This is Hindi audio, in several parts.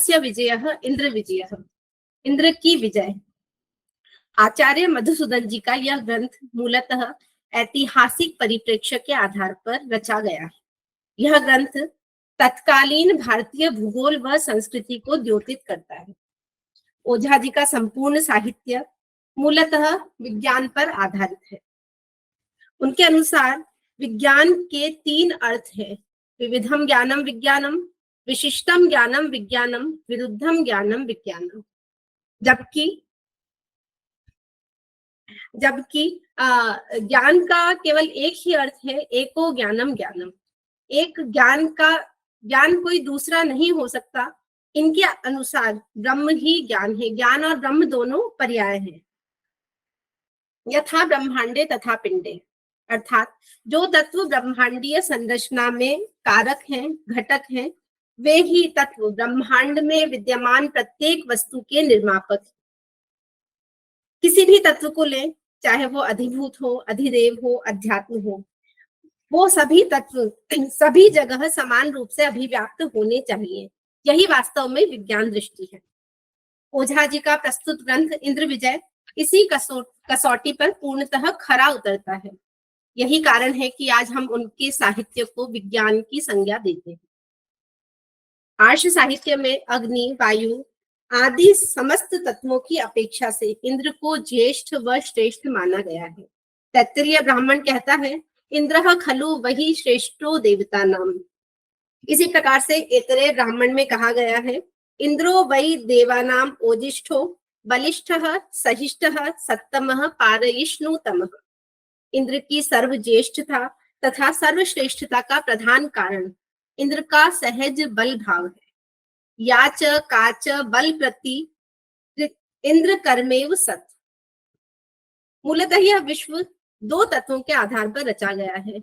इंद्रस्य विजयः इंद्र विजयः, इंद्र की विजय। आचार्य मधुसूदन जी का यह ग्रंथ मूलतः ऐतिहासिक परिप्रेक्ष्य के आधार पर रचा गया है। यह ग्रंथ तत्कालीन भारतीय भूगोल व संस्कृति को द्योतित करता है। ओझा जी का संपूर्ण साहित्य मूलतः विज्ञान पर आधारित है। उनके अनुसार विज्ञान के 3 अर्थ हैं: विविधम ज्ञानम विज्ञानम, विशिष्टम ज्ञानम विज्ञानम, विरुद्धम ज्ञानम विज्ञानम। जबकि ज्ञान का केवल एक ही अर्थ है, एको ज्ञानम ज्ञानम। एक ज्ञान कोई दूसरा नहीं हो सकता। इनके अनुसार ब्रह्म ही ज्ञान है। ज्ञान और ब्रह्म दोनों पर्याय हैं। यथा ब्रह्मांडे तथा पिंडे, अर्थात जो तत्व ब्रह्मांडीय संरचना में कारक हैं, घटक हैं, वे ही तत्व ब्रह्मांड में विद्यमान प्रत्येक वस्तु के निर्मापक। किसी भी तत्व को लें, चाहे वो अधिभूत हो, अधिदेव हो, अध्यात्म हो, वो सभी तत्व सभी जगह समान रूप से अभिव्यक्त होने चाहिए। यही वास्तव में विज्ञान दृष्टि है। ओझा जी का प्रस्तुत ग्रंथ इंद्र विजय इसी कसौटी पर पूर्णतः खरा उतरता है। यही कारण है कि आज हम उनके साहित्य को विज्ञान की संज्ञा देते हैं। आर्ष साहित्य में अग्नि, वायु आदि समस्त तत्वों की अपेक्षा से इंद्र को ज्येष्ठ व श्रेष्ठ माना गया है। तैत्तिरीय ब्राह्मण कहता है, इंद्रः खलु वही श्रेष्ठो देवता नाम। इसी प्रकार से ऐतरेय ब्राह्मण में कहा गया है, इंद्रो वै देवानाम ओजिष्ठो बलिष्ठः सहिष्ठः सत्तमः पारयिष्णुतमः। इंद्र की सर्वज्येष्ठता तथा सर्वश्रेष्ठता का प्रधान कारण इंद्र का सहज बल भाव है। याच काच बल प्रति इंद्र कर्मेव सत। मूलतः यह विश्व 2 तत्वों के आधार पर रचा गया है।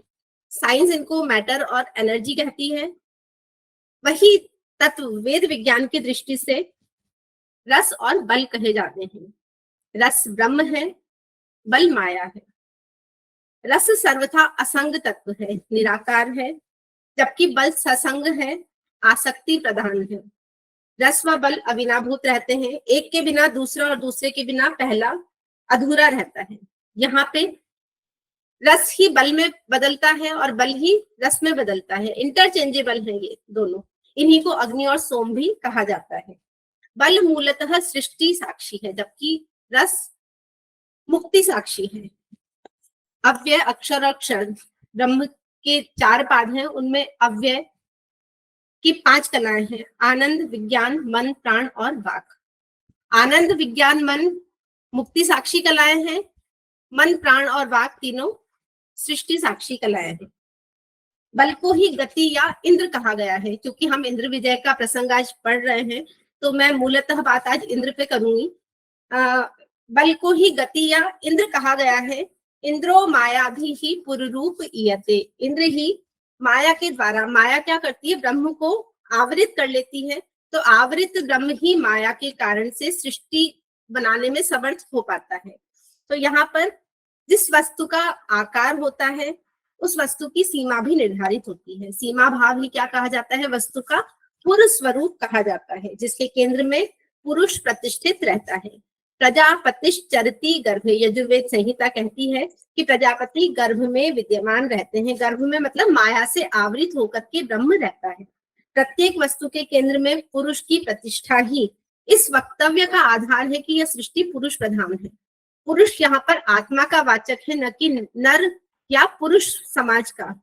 साइंस इनको मैटर और एनर्जी कहती है। वही तत्व वेद विज्ञान की दृष्टि से रस और बल कहे जाते हैं। रस ब्रह्म है, बल माया है। रस सर्वथा असंग तत्व है, निराकार है, जबकि बल ससंग है, आसक्ति प्रधान है। रस व बल अविनाभूत रहते हैं। एक के बिना दूसरा और दूसरे के बिना पहला अधूरा रहता है। यहाँ पे रस ही बल में बदलता है और बल ही रस में बदलता है। इंटरचेंजेबल है ये दोनों। इन्हीं को अग्नि और सोम भी कहा जाता है। बल मूलतः सृष्टि साक्षी है, जबकि रस मुक्ति साक्षी है। अव्यय, अक्षर और क्षर ब्रह्म के 4 पाद हैं। उनमें अव्यय की 5 कलाएं हैं: आनंद, विज्ञान, मन, प्राण और वाक। आनंद, विज्ञान, मन मुक्ति साक्षी कलाएं हैं। मन, प्राण और वाक तीनों सृष्टि साक्षी कलाएं हैं। बल को ही गति या इंद्र कहा गया है। क्योंकि हम इंद्र विजय का प्रसंग आज पढ़ रहे हैं, तो मैं मूलतः बात आज इंद्र पे करूंगी। बल को ही गति या इंद्र कहा गया है। इंद्रो माया भी ही पुरुरूप ईयते। इंद्र ही माया के द्वारा, माया क्या करती है, ब्रह्म को आवृत कर लेती है। तो आवृत ब्रह्म ही माया के कारण से सृष्टि बनाने में समर्थ हो पाता है। तो यहाँ पर जिस वस्तु का आकार होता है, उस वस्तु की सीमा भी निर्धारित होती है। सीमा भाव ही क्या कहा जाता है, वस्तु का पुरुष स्वरूप कहा जाता है, जिसके केंद्र में पुरुष प्रतिष्ठित रहता है। प्रजापतिश्चरति गर्भे, यजुर्वेद संहिता कहती है कि प्रजापति गर्भ में विद्यमान रहते हैं। गर्भ में मतलब माया से आवृत होकर के ब्रह्म रहता है। प्रत्येक वस्तु के केंद्र में पुरुष की प्रतिष्ठा ही इस वक्तव्य का आधार है कि यह सृष्टि पुरुष प्रधान है। पुरुष यहाँ पर आत्मा का वाचक है, न कि नर या पुरुष समाज का,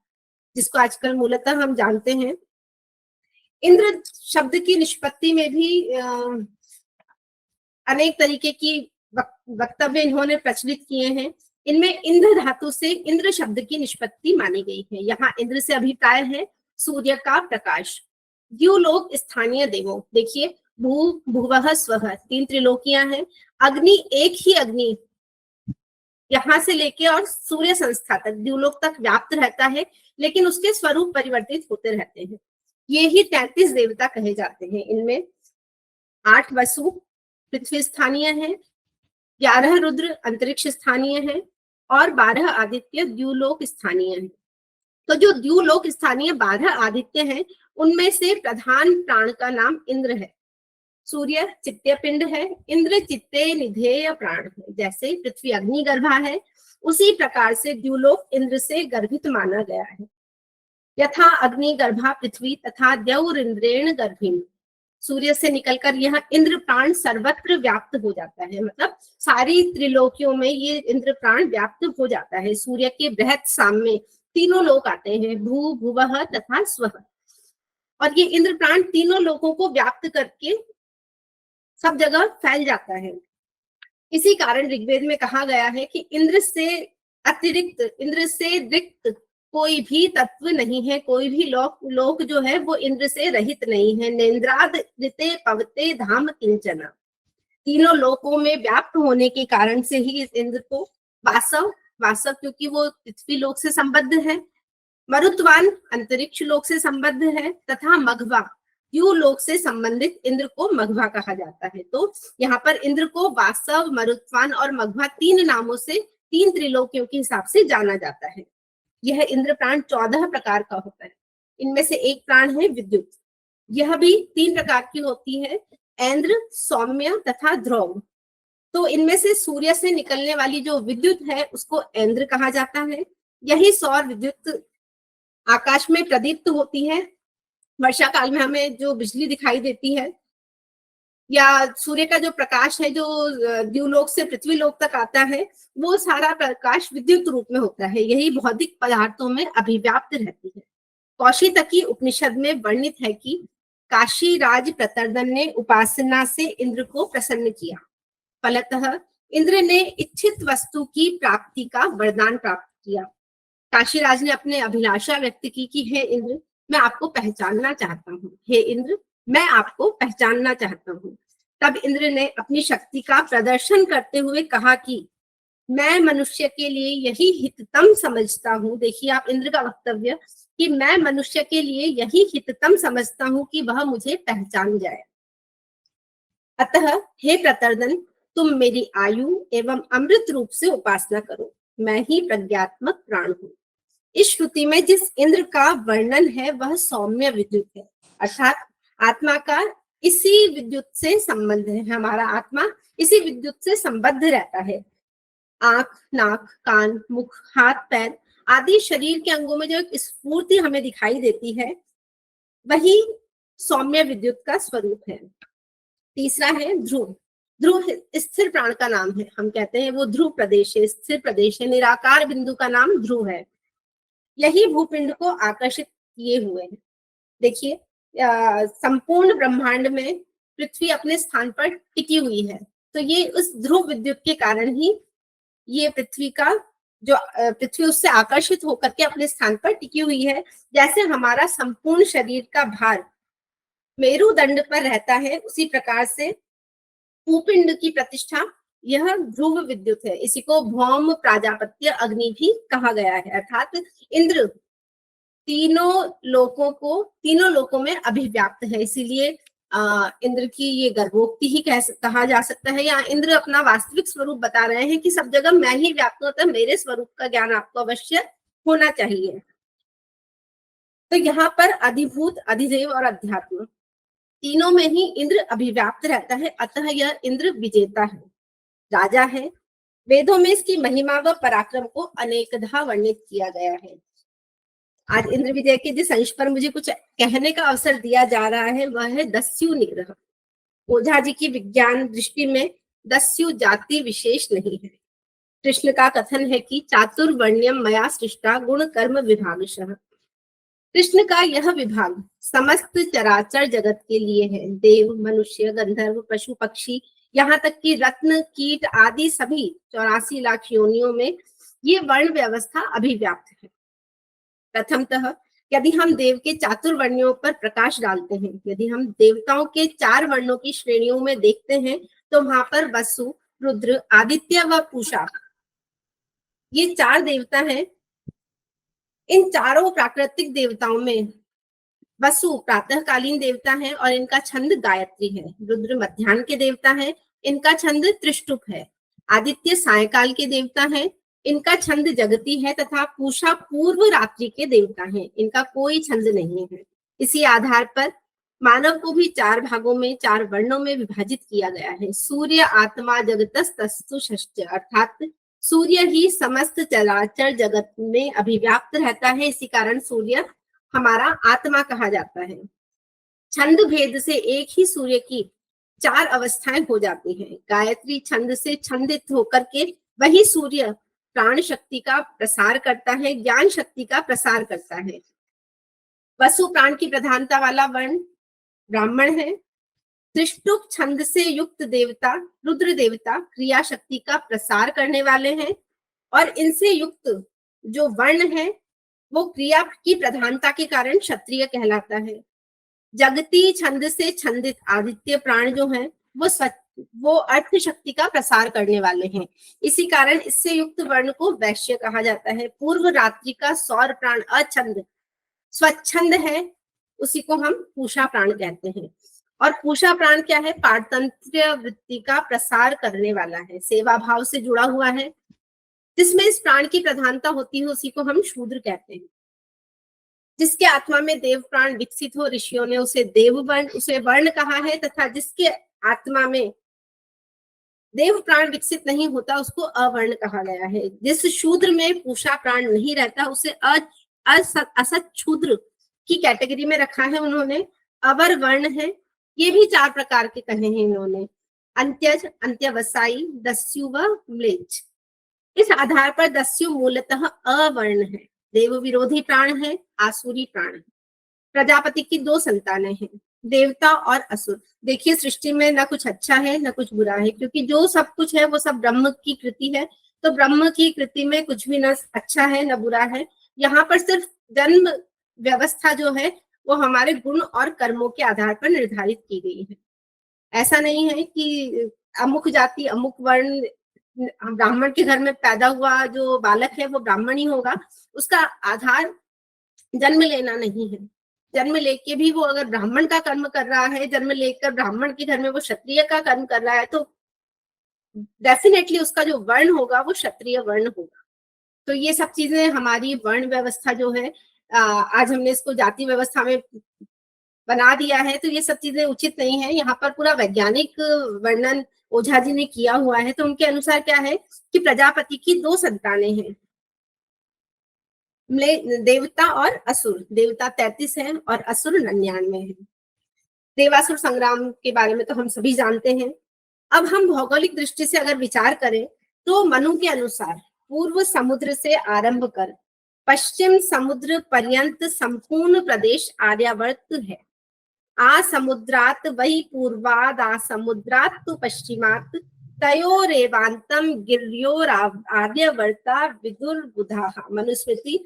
जिसको आजकल मूलतः हम जानते हैं। इंद्र शब्द की निष्पत्ति में भी अनेक तरीके की वक्तव्य इन्होंने प्रचलित किए हैं। इनमें इंद्र धातु से इंद्र शब्द की निष्पत्ति मानी गई है। यहाँ इंद्र से अभिप्राय है सूर्य का प्रकाश। द्युलोक स्थानीय देवों, देखिए भू, भुवः, स्वः 3 त्रिलोकियां हैं। अग्नि, एक ही अग्नि यहाँ से लेके और सूर्य संस्था तक, द्युलोक तक व्याप्त रहता है, लेकिन उसके स्वरूप परिवर्तित होते रहते हैं। ये ही 33 देवता कहे जाते हैं। इनमें 8 वसु पृथ्वी स्थानीय है, 11 रुद्र अंतरिक्ष स्थानीय है और 12 आदित्य द्युलोक स्थानीय है। तो जो द्युलोक स्थानीय 12 आदित्य हैं, उनमें से प्रधान प्राण का नाम इंद्र है। सूर्य चित्तीय पिंड है, इंद्र चित्ते निधेय प्राण है। जैसे पृथ्वी अग्नि गर्भा है, उसी प्रकार से द्युलोक इंद्र से गर्भित माना गया है। यथा अग्नि गर्भा पृथ्वी तथा द्यौरिंद्रेण गर्भिणी। सूर्य से निकलकर यह इंद्र प्राण सर्वत्र व्याप्त हो जाता है, मतलब सारी त्रिलोकियों में ये इंद्र प्राण व्याप्त हो जाता है। सूर्य के बृहत सामने तीनों लोक आते हैं, भू भुवः तथा स्वः, और ये इंद्र प्राण तीनों लोकों को व्याप्त करके सब जगह फैल जाता है। इसी कारण ऋग्वेद में कहा गया है कि इंद्र से अतिरिक्त, इंद्र से रिक्त कोई भी तत्व नहीं है, कोई भी लोक जो है वो इंद्र से रहित नहीं है। नेन्द्राद ऋते पवते धाम किंचना। तीनों लोकों में व्याप्त होने के कारण से ही इस इंद्र को वासव, वासव क्योंकि वो पृथ्वी लोक से संबद्ध है, मरुत्वान अंतरिक्ष लोक से संबद्ध है, तथा मघवा द्यू लोक से संबंधित इंद्र को मघवा कहा जाता है। तो यहाँ पर इंद्र को वासव, मरुत्वान और मघवा तीन नामों से तीन त्रिलोकियों के हिसाब से जाना जाता है। यह इंद्र प्राण 14 प्रकार का होता है। इनमें से एक प्राण है विद्युत, यह भी 3 प्रकार की होती है, ऐन्द्र, सौम्य तथा ध्रुव। तो इनमें से सूर्य से निकलने वाली जो विद्युत है उसको ऐन्द्र कहा जाता है। यही सौर विद्युत आकाश में प्रदीप्त होती है। वर्षा काल में हमें जो बिजली दिखाई देती है, या सूर्य का जो प्रकाश है जो द्युलोक से पृथ्वी लोक तक आता है, वो सारा प्रकाश विद्युत रूप में होता है। यही भौतिक पदार्थों में अभिव्याप्त रहती है। कौशितकी उपनिषद में वर्णित है कि काशी राज प्रतर्दन ने उपासना से इंद्र को प्रसन्न किया। फलतः इंद्र ने इच्छित वस्तु की प्राप्ति का वरदान प्राप्त किया। काशीराज ने अपने अभिलाषा व्यक्त की कि हे इंद्र, मैं आपको पहचानना चाहता हूँ। हे इंद्र, मैं आपको पहचानना चाहता हूँ। तब इंद्र ने अपनी शक्ति का प्रदर्शन करते हुए कहा कि मैं मनुष्य के लिए यही हिततम समझता हूँ। देखिए आप इंद्र का वक्तव्य कि मैं मनुष्य के लिए यही हिततम समझता हूँ कि वह मुझे पहचान जाए। अतः हे प्रतर्दन, तुम मेरी आयु एवं अमृत रूप से उपासना करो। मैं ही प्रज्ञात्मक प्राण हूँ। इस श्रुति में जिस इंद्र का वर्णन है वह सौम्य विद्युत है, अर्थात आत्मा का इसी विद्युत से संबंध है। हमारा आत्मा इसी विद्युत से संबद्ध रहता है। आंख, नाक, कान, मुख, हाथ, पैर आदि शरीर के अंगों में जो एक स्फूर्ति हमें दिखाई देती है, वही सौम्य विद्युत का स्वरूप है। तीसरा है ध्रुव। ध्रुव स्थिर प्राण का नाम है। हम कहते हैं वो ध्रुव प्रदेश है, स्थिर प्रदेश है। निराकार बिंदु का नाम ध्रुव है। यही भूपिंड को आकर्षित किए हुए है। देखिए संपूर्ण ब्रह्मांड में पृथ्वी अपने स्थान पर टिकी हुई है, तो ये उस ध्रुव विद्युत के कारण ही ये पृथ्वी का जो पृथ्वी उससे आकर्षित होकर के अपने स्थान पर टिकी हुई है। जैसे हमारा संपूर्ण शरीर का भार मेरुदंड पर रहता है, उसी प्रकार से भूपिंड की प्रतिष्ठा यह ध्रुव विद्युत है। इसी को भौम, प्राजापत्य, अग्नि भी कहा गया है। अर्थात इंद्र तीनों लोकों में अभिव्याप्त है। इसीलिए इंद्र की ये गर्भोक्ति ही कहा जा सकता है, या इंद्र अपना वास्तविक स्वरूप बता रहे हैं कि सब जगह मैं ही व्याप्त होता, मेरे स्वरूप का ज्ञान आपको अवश्य होना चाहिए। तो यहाँ पर अधिभूत, अधिदेव और अध्यात्म तीनों में ही इंद्र अभिव्याप्त रहता है। अतः यह इंद्र विजेता है, राजा है। वेदों में इसकी महिमा व पराक्रम को अनेकधा वर्णित किया गया है। आज इंद्र विजय के जिस अंश पर मुझे कुछ कहने का अवसर दिया जा रहा है वह है दस्यु निग्रह। ओझा जी की विज्ञान दृष्टि में दस्यु जाति विशेष नहीं है। कृष्ण का कथन है कि चातुर्वर्ण्यम मया सृष्टा गुण कर्म विभागशः। कृष्ण का यह विभाग समस्त चराचर जगत के लिए है। देव, मनुष्य, गंधर्व, पशु, पक्षी, यहाँ तक कि रत्न, कीट आदि सभी 84 लाख योनियों में ये वर्ण व्यवस्था अभिव्याप्त है। प्रथमतः यदि हम देव के चातुर्वर्ण्यों पर प्रकाश डालते हैं, यदि हम देवताओं के 4 वर्णों की श्रेणियों में देखते हैं, तो वहां पर वसु, रुद्र, आदित्य व पूषा ये 4 देवता हैं। इन चारों प्राकृतिक देवताओं में वसु प्रातःकालीन देवता है और इनका छंद गायत्री है। रुद्र मध्याह्न के देवता है, इनका छंद त्रिष्टुप है। आदित्य सायकाल के देवता है, इनका छंद जगती है। तथा पूषा पूर्व रात्रि के देवता हैं, इनका कोई छंद नहीं है। इसी आधार पर मानव को भी 4 भागों में, 4 वर्णों में विभाजित किया गया है। सूर्य आत्मा जगतस्तस्तु षष्ठ, अर्थात सूर्य ही समस्त चराचर जगत में अभिव्याप्त रहता है, इसी कारण सूर्य हमारा आत्मा कहा जाता है। छंद भेद से एक ही सूर्य की 4 अवस्थाएं हो जाती हैं। गायत्री छंद से छंदित होकर के वही सूर्य प्राण शक्ति का प्रसार करता है, ज्ञान शक्ति का प्रसार करता है। वसु प्राण की प्रधानता वाला वर्ण ब्राह्मण है। त्रिष्टुप छंद से युक्त देवता रुद्र देवता क्रिया शक्ति का प्रसार करने वाले हैं, और इनसे युक्त जो वर्ण है वो क्रिया की प्रधानता के कारण क्षत्रिय कहलाता है। जगती छंद से छंदित आदित्य प्राण जो है वो अर्थ शक्ति का प्रसार करने वाले हैं, इसी कारण इससे युक्त वर्ण को वैश्य कहा जाता है। पूर्व रात्रि का सौर प्राण अछंद स्वच्छंद है, उसी को हम पूषा प्राण कहते हैं। और पूषा प्राण क्या है? पारतंत्र वृत्ति का प्रसार करने वाला है, सेवा भाव से जुड़ा हुआ है। जिसमें इस प्राण की प्रधानता होती है उसी को हम शूद्र कहते हैं। जिसके आत्मा में देव प्राण विकसित हो, ऋषियों ने उसे देव वर्ण उसे वर्ण कहा है, तथा जिसके आत्मा में देव प्राण विकसित नहीं होता उसको अवर्ण कहा गया है। जिस शूद्र में पूषा प्राण नहीं रहता उसे असत शूद्र की कैटेगरी में रखा है उन्होंने। अवर वर्ण है, ये भी 4 प्रकार के कहे हैं इन्होंने, अंत्यज, अंत्यवसायी, दस्यु व म्लेच्छ। इस आधार पर दस्यु मूलतः अवर्ण है, देव विरोधी प्राण है, आसुरी प्राण है। प्रजापति की 2 संतानें हैं, देवता और असुर। देखिए सृष्टि में न कुछ अच्छा है न कुछ बुरा है, क्योंकि जो सब कुछ है वो सब ब्रह्म की कृति है, तो ब्रह्म की कृति में कुछ भी न अच्छा है न बुरा है। यहाँ पर सिर्फ जन्म व्यवस्था जो है वो हमारे गुण और कर्मों के आधार पर निर्धारित की गई है। ऐसा नहीं है कि अमुक जाति अमुक वर्ण ब्राह्मण के घर में पैदा हुआ जो बालक है वो ब्राह्मण ही होगा, उसका आधार जन्म लेना नहीं है। जन्म लेके भी वो अगर ब्राह्मण का कर्म कर रहा है, जन्म लेकर ब्राह्मण के घर में वो क्षत्रिय का कर्म कर रहा है, तो डेफिनेटली उसका जो वर्ण होगा वो क्षत्रिय वर्ण होगा। तो ये सब चीजें हमारी वर्ण व्यवस्था जो है, आज हमने इसको जाति व्यवस्था में बना दिया है, तो ये सब चीजें उचित नहीं है। यहाँ पर पूरा वैज्ञानिक वर्णन ओझा जी ने किया हुआ है। तो उनके अनुसार क्या है कि प्रजापति की 2 संतानें हैं, देवता और असुर। देवता 33 है और असुर 99 है। देवासुर संग्राम के बारे में तो हम सभी जानते हैं। अब हम भौगोलिक दृष्टि से अगर विचार करें तो मनु के अनुसार पूर्व समुद्र से आरंभ कर पश्चिम समुद्र पर्यंत संपूर्ण प्रदेश आर्यावर्त है। आ समुद्रात वही पूर्वाद आ समुद्रात तो पश्चिमात तयोरेवांतम गिर्योर आर्यवर्ता विदुर बुधाहा। मनुस्मृति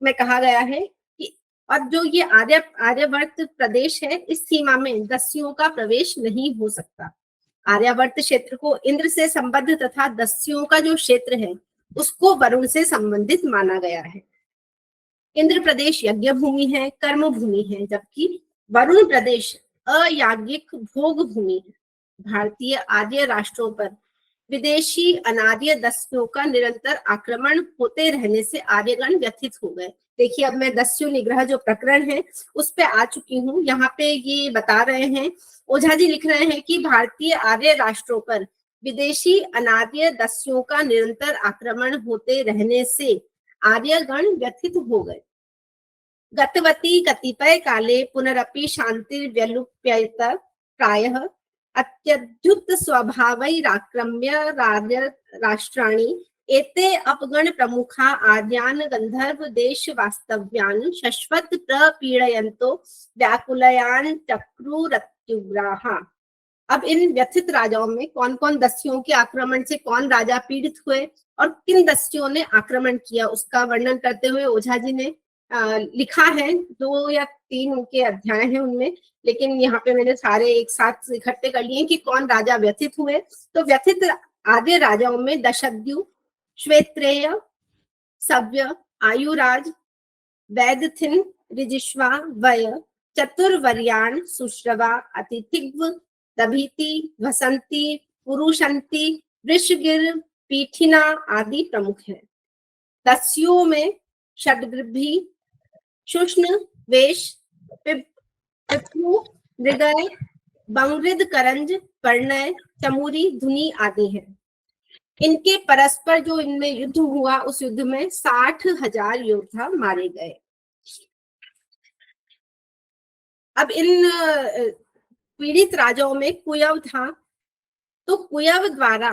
में कहा गया है कि और जो ये आर्यवर्त प्रदेश है, इस सीमा में दस्युओं का प्रवेश नहीं हो सकता। आर्यावर्त क्षेत्र को इंद्र से संबद्ध तथा दस्युओं का जो क्षेत्र है उसको वरुण से संबंधित माना गया है। इंद्र प्रदेश यज्ञ भूमि है, कर्म भूमि है, जबकि वरुण प्रदेश अयाज्ञिक भोग भूमि है। भारतीय आर्य राष्ट्रों पर विदेशी अनार्य दस्युओं का निरंतर आक्रमण होते रहने से आर्यगण व्यथित हो गए। देखिए अब मैं दस्यु निग्रह जो प्रकरण है उस पे आ चुकी हूँ। यहाँ पे ये बता रहे हैं, ओझा जी लिख रहे हैं कि भारतीय आर्य राष्ट्रों पर विदेशी अनार्य दस्युओं का निरंतर आक्रमण होते रहने से आर्यगण व्यथित हो गए। गतवती कतिपय काले पुनरपि शांति व्यलुप्यत प्रायः अत्यद्भुत स्वभावैराक्रम्य राष्ट्राणि एते अपगण प्रमुखा आर्यान गंधर्व देश वास्तव्यान शश्वत प्रपीडयन्तो व्याकुलयान चक्रुरत्युग्राहा। अब इन व्यथित राजाओं में कौन कौन दस्युओं के आक्रमण से कौन राजा पीड़ित हुए और किन दस्युओं ने आक्रमण किया उसका वर्णन करते हुए ओझा जी ने लिखा है। 2 या 3 उनके अध्याय हैं उनमें, लेकिन यहाँ पे मैंने सारे एक साथ इकट्ठे कर लिए कि कौन राजा व्यथित हुए। तो व्यथित आर्य राजाओं में दशद्यु, श्वेत्रेय, सव्य, आयुराज, वैदथिन, ऋजिश्वा, वय, चतुर्वर्याण, सुश्रवा, अतिथिग्व, दभीति, वसंती, पुरुषंती, वृषगिर, पीठिना आदि प्रमुख है। दस्युओं में षड्ग्रभी, शुष्ण, वेश, पिप्लु, मृगय, बंगृद, करंज, पर्णय, चमूरी, धुनी आदि हैं। इनके परस्पर जो इनमें युद्ध हुआ, उस युद्ध में 60,000 योद्धा मारे गए। अब इन पीड़ित राजाओं में कुयव था, तो कुयव द्वारा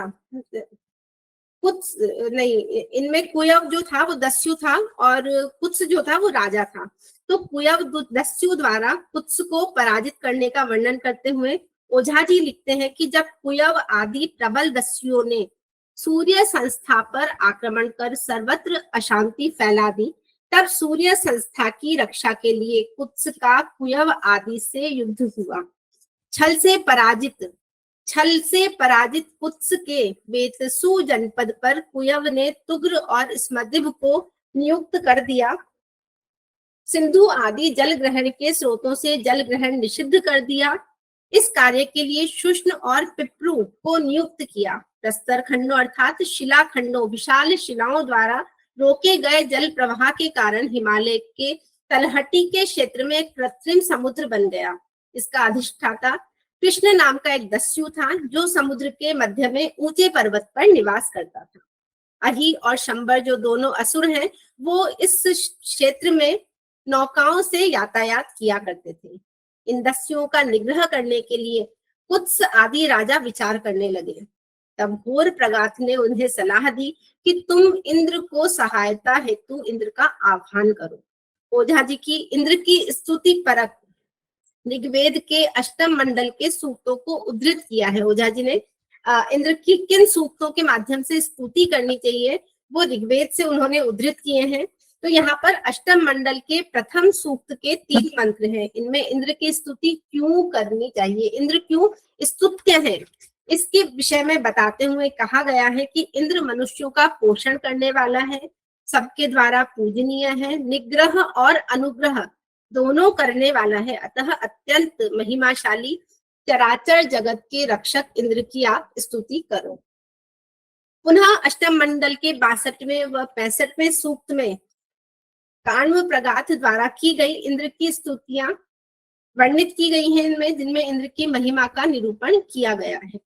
कुछ नहीं, इनमें कुयव जो था वो दस्यु था और कुत्स जो था वो राजा था। तो कुयव दस्यु द्वारा कुत्स को पराजित करने का वर्णन करते हुए ओझा जी लिखते हैं कि जब कुयव आदि प्रबल दस्युओं ने सूर्य संस्था पर आक्रमण कर सर्वत्र अशांति फैला दी, तब सूर्य संस्था की रक्षा के लिए कुत्स का कुयव आदि से युद्ध हुआ। छल से पराजित कुत्स के वेतसु जनपद पर कुयव ने तुग्र और स्मदिभ को नियुक्त कर दिया। सिंधु आदि जल ग्रहण के स्रोतों से जल ग्रहण निषिद्ध कर दिया। इस कार्य के लिए शुष्ण और पिप्रू को नियुक्त किया। प्रस्तर खंडों अर्थात शिला खंडों, विशाल शिलाओं द्वारा रोके गए जल प्रवाह के कारण हिमालय के तलहटी के क्षेत्र में कृत्रिम समुद्र बन गया। इसका अधिष्ठाता कृष्ण नाम का एक दस्यु था, जो समुद्र के मध्य में ऊंचे पर्वत पर निवास करता था। अहि और शंबर जो दोनों असुर हैं, वो इस क्षेत्र में नौकाओं से यातायात किया करते थे। इन दस्युओं का निग्रह करने के लिए कुत्स आदि राजा विचार करने लगे। तब घोर प्रगाथ ने उन्हें सलाह दी कि तुम इंद्र को सहायता हेतु इंद्र का आह्वान करो। ओझा जी की इंद्र की स्तुति परक ऋग्वेद के अष्टम मंडल के सूक्तों को उद्धृत किया है। ओझा जी ने इंद्र की किन सूक्तों के माध्यम से स्तुति करनी चाहिए वो ऋग्वेद से उन्होंने उद्धृत किए हैं। तो यहाँ पर अष्टम मंडल के प्रथम सूक्त के 3 मंत्र हैं। इनमें इंद्र की स्तुति क्यों करनी चाहिए, इंद्र क्यों स्तुत्य है, इसके विषय में बताते हुए कहा गया है कि इंद्र मनुष्यों का पोषण करने वाला है, सबके द्वारा पूजनीय है, निग्रह और अनुग्रह दोनों करने वाला है, अतः अत्यंत महिमाशाली चराचर जगत के रक्षक इंद्र की आप स्तुति करो। पुनः अष्टम मंडल के 62वें व 65वें सूक्त में काण्व प्रगाथ द्वारा की गई इंद्र की स्तुतियां वर्णित की गई हैं, इनमें जिनमें इंद्र की महिमा का निरूपण किया गया है।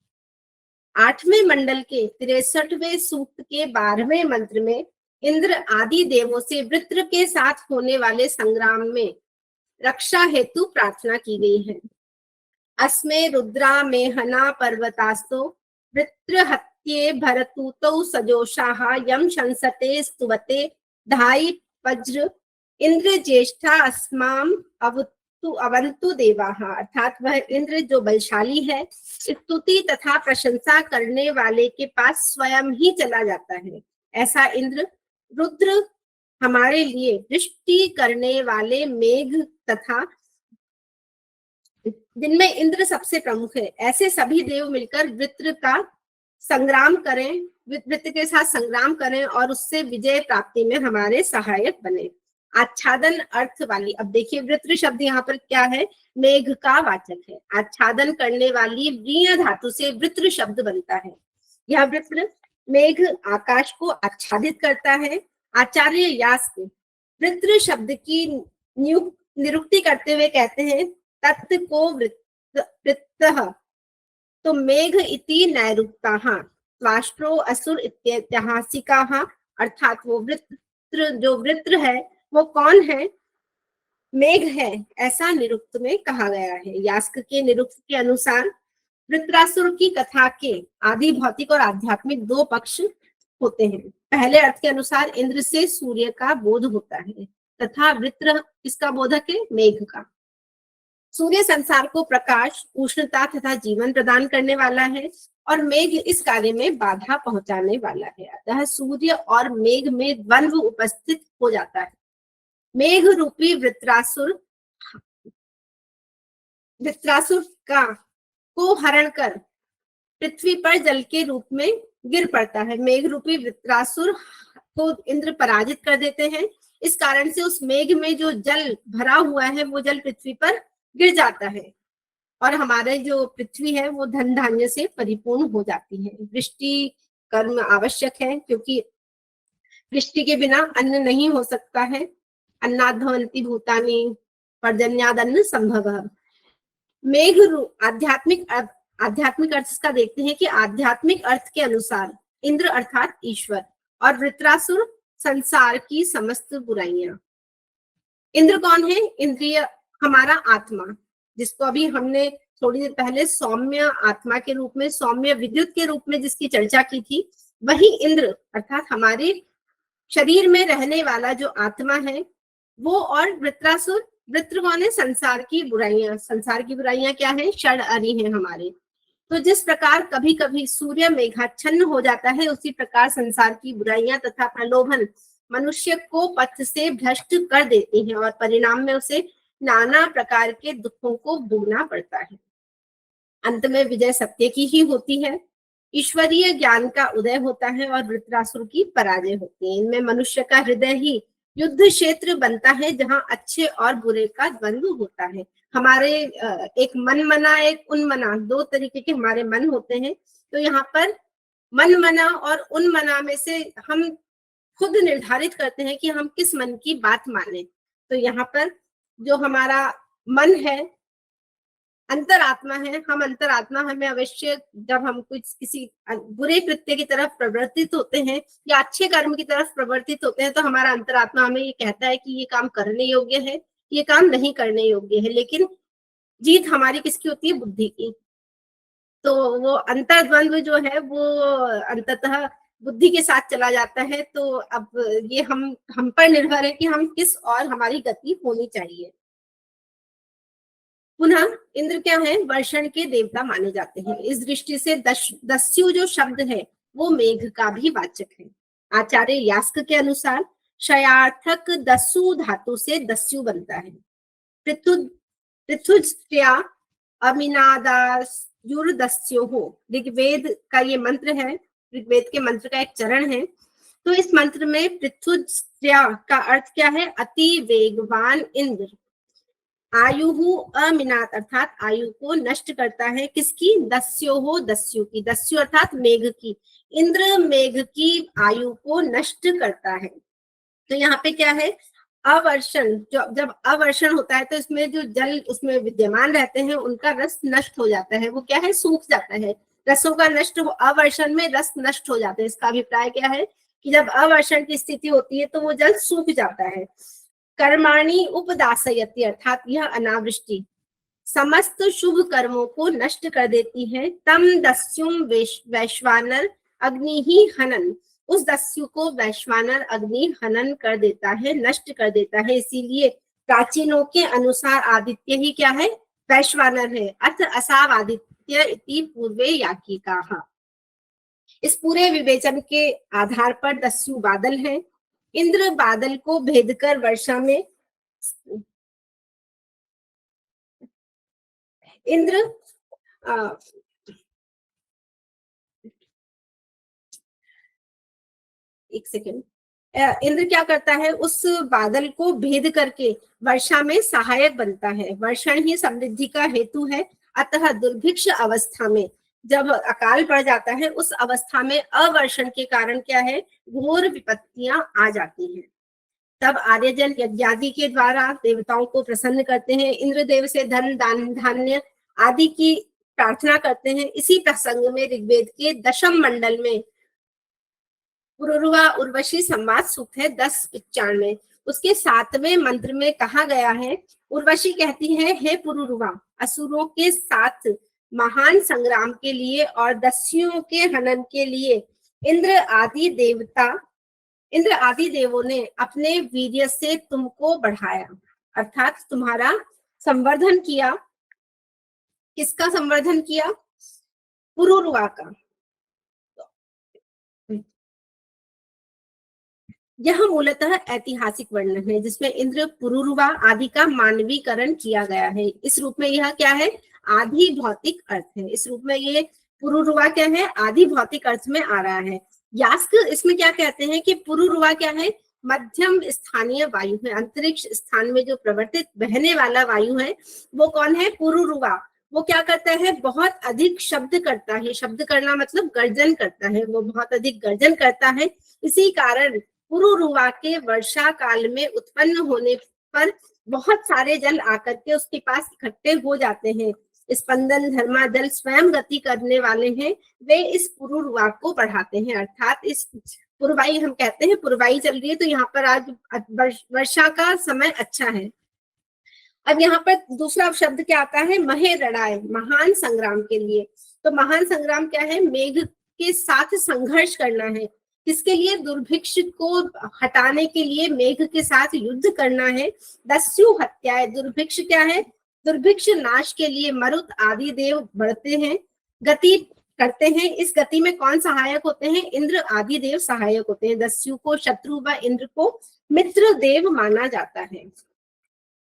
8वें मंडल के 63वें सूक्त के 12वें मंत्र में इंद्र आदि देवों से वृत्र के साथ होने वाले संग्राम में रक्षा हेतु प्रार्थना की गई है। अस्मे रुद्रा मेहना पर्वतास्तो वृत्र हत्ये भरतूतौ सजोषाः यम शंसते स्तुवते धाई वज्र इंद्र ज्येष्ठा अस्माम अवंतु देवाः, अर्थात वह इंद्र जो बलशाली है, स्तुति तथा प्रशंसा करने वाले के पास स्वयं ही चला जाता है। ऐसा इंद्र रुद्र हमारे लिए दृष्टि करने वाले मेघ तथा जिनमें इंद्र सबसे प्रमुख है, ऐसे सभी देव मिलकर वृत्र का संग्राम करें, वृत्र के साथ संग्राम करें और उससे विजय प्राप्ति में हमारे सहायक बने। आच्छादन अर्थ वाली, अब देखिए वृत्र शब्द यहाँ पर क्या है, मेघ का वाचक है। आच्छादन करने वाली व्रीय धातु से वृत्र शब्द बनता है। यह वृत्र मेघ आकाश को आच्छादित करता है। आचार्य यास्क वृत्र शब्द की निरुक्ति करते हुए कहते हैं तत् को वृत्तः, तो मेघ इति नैरुक्ताः स्वाष्ट्रो असुर इत्यैतिहासिकाः, अर्थात वो वृत्र जो वृत्र है वो कौन है, मेघ है, ऐसा निरुक्त में कहा गया है। यास्क के निरुक्त के अनुसार वृत्रासुर की कथा के आदि भौतिक और आध्यात्मिक 2 पक्ष होते हैं। पहले अर्थ के अनुसार इंद्र से सूर्य का बोध होता है तथा वृत्र किसका बोधक है, मेघ का। सूर्य संसार को प्रकाश, उष्णता तथा जीवन प्रदान करने वाला है और मेघ इस कार्य में बाधा पहुंचाने वाला है। अतः सूर्य और मेघ में द्वंद्व उपस्थित हो जाता है। मेघ रूपी वृत्रासुर का को हरण कर पृथ्वी पर जल के रूप में गिर पड़ता है। मेघ रूपी वृत्रासुर को इंद्र पराजित कर देते हैं। इस कारण से उस मेघ में जो जल भरा हुआ है वो जल पृथ्वी पर गिर जाता है और हमारे जो पृथ्वी है वो धन धान्य से परिपूर्ण हो जाती है। वृष्टि कर्म आवश्यक है क्योंकि वृष्टि के बिना अन्न नहीं हो सकता है। अन्नाद् भवन्ति भूतानि पर्जन्यादन्न संभवः। मेघ रूप आध्यात्मिक अर्थ इसका देखते हैं कि आध्यात्मिक अर्थ के अनुसार इंद्र अर्थात ईश्वर और वृत्रासुर संसार की समस्त बुराइयां। इंद्र कौन है? इंद्रिय हमारा आत्मा, जिसको अभी हमने थोड़ी देर पहले सौम्य आत्मा के रूप में, सौम्य विद्युत के रूप में जिसकी चर्चा की थी, वही इंद्र अर्थात हमारे शरीर में रहने वाला जो आत्मा है वो। और वृत्रासुर, वृत्र कौन है? संसार की बुराइयां। संसार की बुराइयां क्या है? षड अरि है हमारे। तो जिस प्रकार कभी कभी सूर्य मेघाच्छन्न हो जाता है, उसी प्रकार संसार की बुराइयां तथा प्रलोभन मनुष्य को पथ से भ्रष्ट कर देती हैं और परिणाम में उसे नाना प्रकार के दुखों को भोगना पड़ता है। अंत में विजय सत्य की ही होती है, ईश्वरीय ज्ञान का उदय होता है और वृत्रासुर की पराजय होती है। इनमें मनुष्य का हृदय ही युद्ध क्षेत्र बनता है, जहां अच्छे और बुरे का द्वंद्व होता है। हमारे एक मन मना, एक उन्मना, दो तरीके के हमारे मन होते हैं। तो यहाँ पर मन मना और उन्मना में से हम खुद निर्धारित करते हैं कि हम किस मन की बात माने। तो यहाँ पर जो हमारा मन है, अंतरात्मा है, हम अंतरात्मा हमें अवश्य जब हम कुछ किसी बुरे कृत्य की तरफ प्रवर्तित होते हैं या अच्छे कर्म की तरफ प्रवर्तित होते हैं, तो हमारा अंतरात्मा हमें ये कहता है कि ये काम करने योग्य है, ये काम नहीं करने योग्य है। लेकिन जीत हमारी किसकी होती है? बुद्धि की। तो वो अंतर्द्वंद्व जो है वो अंततः बुद्धि के साथ चला जाता है। तो अब ये हम पर निर्भर है कि हम किस और हमारी गति होनी चाहिए। पुनः इंद्र क्या है? वर्षण के देवता माने जाते हैं। इस दृष्टि से दस्यु जो शब्द है वो मेघ का भी वाचक है। आचार्य यास्क के अनुसार शयार्थक दस्यु धातु से दस्यु बनता है। पृथुज्या अमिनादास्युर्दस्यो हो, ऋग्वेद का ये मंत्र है, ऋग्वेद के मंत्र का एक चरण है। तो इस मंत्र में पृथुज्या का अर्थ क्या है? अति वेगवान इंद्र। आयु अमिनात अर्थात आयु को नष्ट करता है। किसकी? दस्यो हो, दस्यु की। दस्यु अर्थात मेघ की। इंद्र मेघ की आयु को नष्ट करता है। तो यहाँ पे क्या है? अवर्षण, जब अवर्षण होता है तो इसमें जो जल उसमें विद्यमान रहते हैं उनका रस नष्ट हो जाता है। वो क्या है? सूख जाता है। रसों का नष्ट हो, अवर्षण में रस नष्ट हो जाते हैं। इसका अभिप्राय क्या है कि जब अवर्षण की स्थिति होती है तो वो जल सूख जाता है। कर्माणि उपदासयति अर्थात यह अनावृष्टि समस्त शुभ कर्मों को नष्ट कर देती है। तम दस्युम वैश्वानर अग्नि ही हनन, उस दस्यु को वैश्वानर अग्नि हनन कर देता है, नष्ट कर देता है। इसीलिए प्राचीनों के अनुसार आदित्य ही क्या है? वैश्वानर है। अथ असाव आदित्य इति पूर्वे याज्ञिकाः। इस पूरे विवेचन के आधार पर दस्यु बादल है। इंद्र बादल को भेदकर वर्षा में, इंद्र एक सेकेंड, इंद्र क्या करता है? उस बादल को भेद करके वर्षा में सहायक बनता है। वर्षण ही समृद्धि का हेतु है। अतः दुर्भिक्ष अवस्था में जब अकाल पड़ जाता है, उस अवस्था में अवर्षण के कारण क्या है? घोर विपत्तियां आ जाती हैं। तब आर्यजन यज्ञादि के द्वारा देवताओं को प्रसन्न करते हैं। इंद्रदेव से धन, दान, धान्य आदि की प्रार्थना करते हैं। इसी प्रसंग में ऋग्वेद के दशम मंडल में पुरुरुवा उर्वशी संवाद सूक्त है 10:95, उसके 7वें मंत्र में कहा गया है, उर्वशी कहती है, हे पुरुरुवा, असुरों के साथ महान संग्राम के लिए और दस्युओं के हनन के लिए इंद्र आदि देवों ने अपने वीर्य से तुमको बढ़ाया, अर्थात तुम्हारा संवर्धन किया। किसका संवर्धन किया? पुरुरुवा का। यह मूलतः ऐतिहासिक वर्णन है जिसमें इंद्र पुरुरुवा आदि का मानवीकरण किया गया है। इस रूप में यह क्या है? आदि भौतिक अर्थ है। इस रूप में ये पुरुरुवा क्या है? आदि भौतिक अर्थ में आ रहा है। यास्क इसमें क्या कहते हैं कि पुरुरुवा क्या है? मध्यम स्थानीय वायु है। अंतरिक्ष स्थान में जो प्रवर्तित बहने वाला वायु है वो कौन है? पुरुरुवा। वो क्या करता है? बहुत अधिक शब्द करता है। शब्द करना मतलब गर्जन करता है। वो बहुत अधिक गर्जन करता है। इसी कारण पुरुरुवा के वर्षा काल में उत्पन्न होने पर बहुत सारे जल आकर के उसके पास इकट्ठे हो जाते हैं। स्पंदन धर्मादल स्वयं गति करने वाले हैं, वे इस पुरुर्वा को बढ़ाते हैं। अर्थात इस पुरवाई, हम कहते हैं पुरवाई चल रही है, तो यहाँ पर आज वर्षा का समय अच्छा है। अब यहाँ पर दूसरा शब्द क्या आता है, महे रणय, महान संग्राम के लिए। तो महान संग्राम क्या है, मेघ के साथ संघर्ष करना है। किसके लिए, दुर्भिक्ष को हटाने के लिए मेघ के साथ युद्ध करना है। दस्यु हत्याएं, दुर्भिक्ष क्या है, दुर्भिक्ष नाश के लिए मरुत आदि देव बढ़ते हैं, गति करते हैं। इस गति में कौन सहायक होते हैं, इंद्र आदि देव सहायक होते हैं। दस्यु को शत्रु व इंद्र को मित्र देव माना जाता है।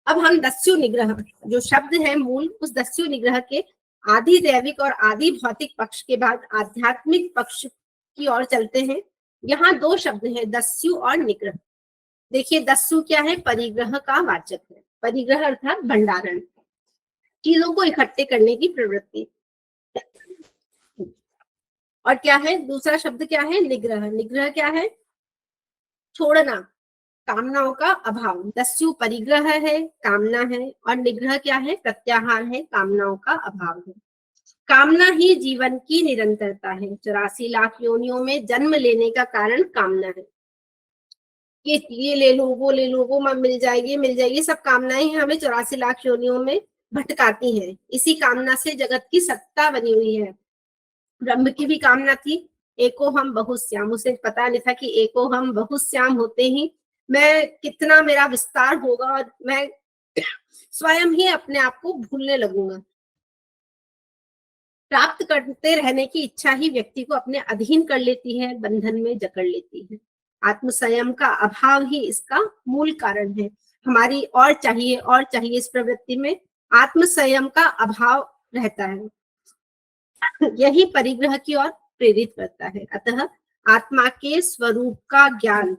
अब हम दस्यु निग्रह जो शब्द है मूल, उस दस्यु निग्रह के आदि दैविक और आदि भौतिक पक्ष के बाद आध्यात्मिक पक्ष की ओर चलते हैं। यहाँ दो शब्द हैं, दस्यु और निग्रह। देखिए दस्यु क्या है, परिग्रह का वाचक है। परिग्रह अर्थात भंडारण, चीजों को इकट्ठे करने की प्रवृत्ति। और क्या है दूसरा शब्द, क्या है, निग्रह। निग्रह क्या है, छोड़ना, कामनाओं का अभाव। दस्यु परिग्रह है, कामना है, और निग्रह क्या है, प्रत्याहार है, कामनाओं का अभाव है। कामना ही जीवन की निरंतरता है। 84 लाख योनियों में जन्म लेने का कारण कामना है। ये ले लो, वो मिल जाएगी, मिल जाएगी, सब कामनाएं हमें 84 लाख योनियों में भटकाती हैं। इसी कामना से जगत की सत्ता बनी हुई है। ब्रह्म की भी कामना थी, एको हम बहुश्याम। उसे पता नहीं था कि एको हम बहुश्याम होते ही मैं कितना मेरा विस्तार होगा और मैं स्वयं ही अपने आप को भूलने लगूंगा। प्राप्त करते रहने की इच्छा ही व्यक्ति को अपने अधीन कर लेती है, बंधन में जकड़ लेती है। आत्म संयम का अभाव ही इसका मूल कारण है। हमारी और चाहिए इस प्रवृत्ति में आत्म संयम का अभाव रहता है, यही परिग्रह की ओर प्रेरित करता है। अतः आत्मा के स्वरूप का ज्ञान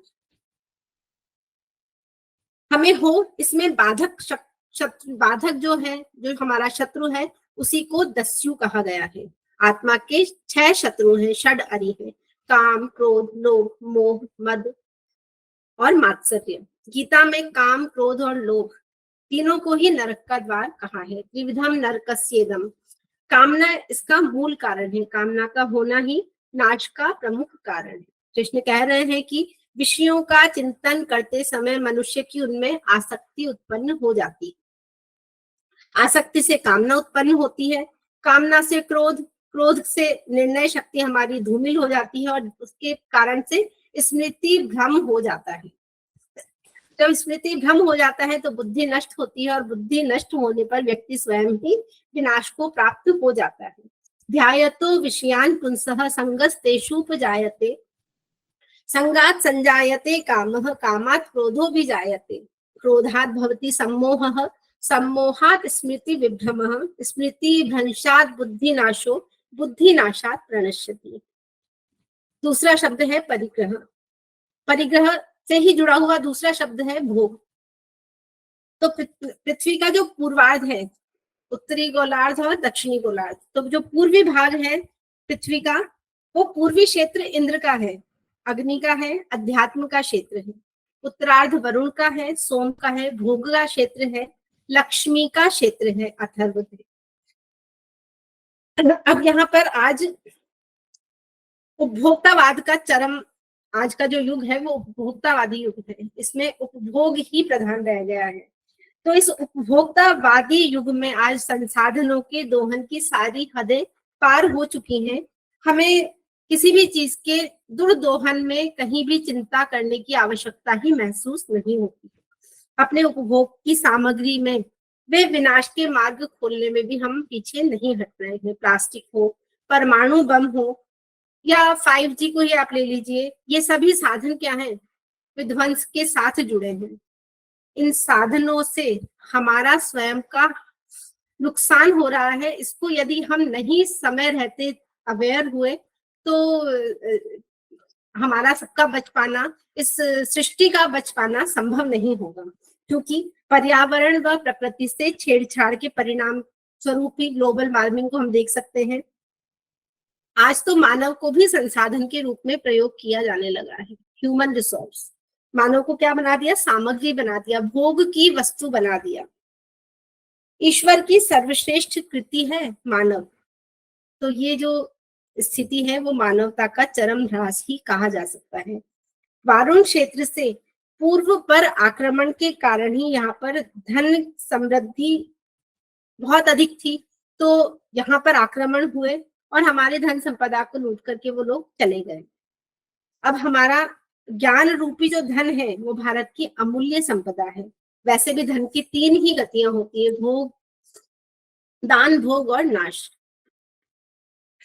हमें हो, इसमें बाधक जो है, जो हमारा शत्रु है, उसी को दस्यु कहा गया है। आत्मा के 6 शत्रु हैं, षड अरि है, काम, क्रोध, लोभ, मोह, मद और मात्सर्य। गीता में काम, क्रोध और लोभ तीनों को ही नरक का द्वार कहा है। त्रिविधम नरकस्येदम, कामना इसका मूल कारण है। कामना का होना ही नाश का प्रमुख कारण है। कृष्ण कह रहे हैं कि विषयों का चिंतन करते समय मनुष्य की उनमें आसक्ति उत्पन्न हो जाती है। आसक्ति से कामना उत्पन्न होती है, कामना से क्रोध, क्रोध से निर्णय शक्ति हमारी धूमिल हो जाती है, और उसके कारण से स्मृति भ्रम हो जाता है। जब स्मृति भ्रम हो जाता है तो बुद्धि नष्ट होती है, और बुद्धि नष्ट होने पर व्यक्ति स्वयं ही विनाश को प्राप्त हो जाता है। ध्यायतो विषयान पुंसः संगस्तेषुपजायते, संगात संजायते कामः, कामात् क्रोधो विजायते, क्रोधात् भवति सम्मोहः, सम्मोहात् स्मृति विभ्रमः, स्मृति भ्रंशात् बुद्धिनाशो, बुद्धिनाशात् प्रणश्यति। दूसरा शब्द है परिग्रह। परिग्रह से ही जुड़ा हुआ दूसरा शब्द है भोग। तो पृथ्वी का जो पूर्वार्ध है, उत्तरी गोलार्ध और दक्षिणी गोलार्ध, तो जो पूर्वी भाग है पृथ्वी का, वो पूर्वी क्षेत्र इंद्र का है, अग्नि का है, अध्यात्म का क्षेत्र है। उत्तरार्ध वरुण का है, सोम का है, भोग का क्षेत्र है, लक्ष्मी का क्षेत्र है, अथर्व है। अब यहाँ पर आज उपभोक्तावाद का चरम, आज का जो युग है वो उपभोक्तावादी युग है। इसमें उपभोग ही प्रधान रह गया है। तो इस उपभोक्तावादी युग में आज संसाधनों के दोहन की सारी हदें पार हो चुकी हैं। हमें किसी भी चीज के दुर्दोहन में कहीं भी चिंता करने की आवश्यकता ही महसूस नहीं होती। अपने उपभोग की सामग्री में वे विनाश के मार्ग खोलने में भी हम पीछे नहीं हट रहे हैं। प्लास्टिक हो, परमाणु बम हो, या 5G को ही आप ले लीजिए, ये सभी साधन क्या है, विध्वंस के साथ जुड़े हैं। इन साधनों से हमारा स्वयं का नुकसान हो रहा है। इसको यदि हम नहीं समय रहते अवेयर हुए तो हमारा सबका बच पाना, इस सृष्टि का बच पाना संभव नहीं होगा, क्योंकि पर्यावरण व प्रकृति से छेड़छाड़ के परिणाम स्वरूप ही ग्लोबल वार्मिंग को हम देख सकते हैं। आज तो मानव को भी संसाधन के रूप में प्रयोग किया जाने लगा है। ह्यूमन रिसोर्स, मानव को क्या बना दिया, सामग्री बना दिया, भोग की वस्तु बना दिया। ईश्वर की सर्वश्रेष्ठ कृति है मानव। तो ये जो स्थिति है वो मानवता का चरम ह्रास ही कहा जा सकता है। वारुण क्षेत्र से पूर्व पर आक्रमण के कारण ही यहाँ पर धन समृद्धि बहुत अधिक थी, तो यहाँ पर आक्रमण हुए और हमारे धन संपदा को लूट करके वो लोग चले गए। अब हमारा ज्ञान रूपी जो धन है वो भारत की अमूल्य संपदा है। वैसे भी धन की 3 ही गतियां होती है, भोग, दान, भोग और नाश।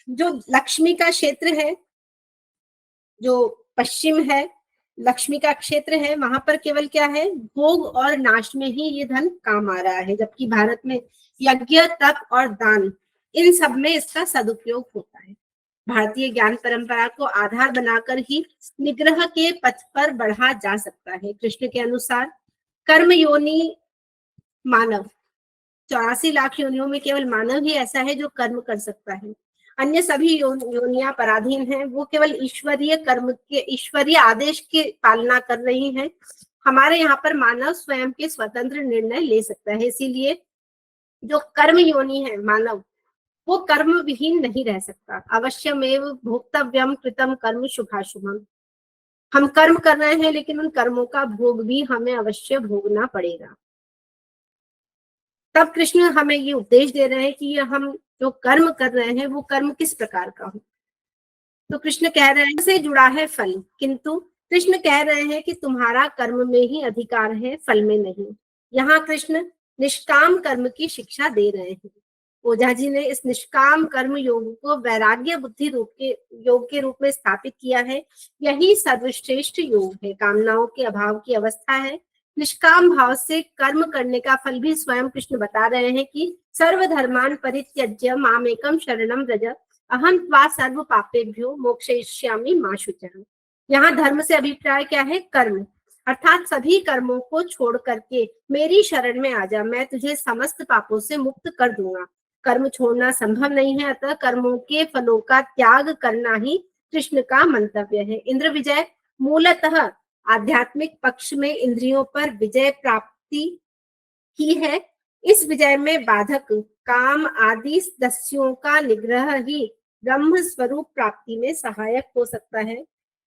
जो लक्ष्मी का क्षेत्र है, जो पश्चिम है, लक्ष्मी का क्षेत्र है, वहां पर केवल क्या है, भोग और नाश में ही ये धन काम आ रहा है, जबकि भारत में यज्ञ, तप और दान, इन सब में इसका सदुपयोग होता है। भारतीय ज्ञान परंपरा को आधार बनाकर ही निग्रह के पथ पर बढ़ा जा सकता है। कृष्ण के अनुसार कर्म योनि मानव, 84 लाख योनियों में केवल मानव ही ऐसा है जो कर्म कर सकता है। अन्य सभी योनियां पराधीन हैं, वो केवल ईश्वरीय कर्म के, ईश्वरीय आदेश की पालना कर रही हैं। हमारे यहाँ पर मानव स्वयं के स्वतंत्र निर्णय ले सकता है, इसीलिए जो कर्म योनि है मानव, वो कर्म विहीन नहीं रह सकता। अवश्यमेव भोक्तव्यम कृतम कर्म शुभाशुभम। हम कर्म कर रहे हैं लेकिन उन कर्मों का भोग भी हमें अवश्य भोगना पड़ेगा। तब कृष्ण हमें ये उपदेश दे रहे हैं कि ये हम जो कर्म कर रहे हैं वो कर्म किस प्रकार का हो। तो कृष्ण कह रहे हैं से जुड़ा है फल, किंतु कृष्ण कह रहे हैं कि तुम्हारा कर्म में ही अधिकार है, फल में नहीं। यहाँ कृष्ण निष्काम कर्म की शिक्षा दे रहे हैं। ओझा जी ने इस निष्काम कर्म योग को वैराग्य बुद्धि योग के रूप में स्थापित किया है। यही सर्वश्रेष्ठ योग है, कामनाओं के अभाव की अवस्था है। निष्काम भाव से कर्म करने का फल भी स्वयं कृष्ण बता रहे हैं कि सर्वधर्मान परित्यज्य मामेकम शरणम व्रज अहम त्वा सर्व पापेभ्यो मोक्षयिष्यामि मा शुचः। यहाँ धर्म से अभिप्राय क्या है, कर्म, अर्थात सभी कर्मों को छोड़ करके मेरी शरण में आ जा, मैं तुझे समस्त पापों से मुक्त कर दूंगा। कर्म छोड़ना संभव नहीं है, अतः कर्मों के फलों का त्याग करना ही कृष्ण का मंतव्य है। इंद्र विजय मूलतः आध्यात्मिक पक्ष में इंद्रियों पर विजय प्राप्ति ही है। इस विजय में बाधक काम आदि दस्युओं का निग्रह ही ब्रह्म स्वरूप प्राप्ति में सहायक हो सकता है।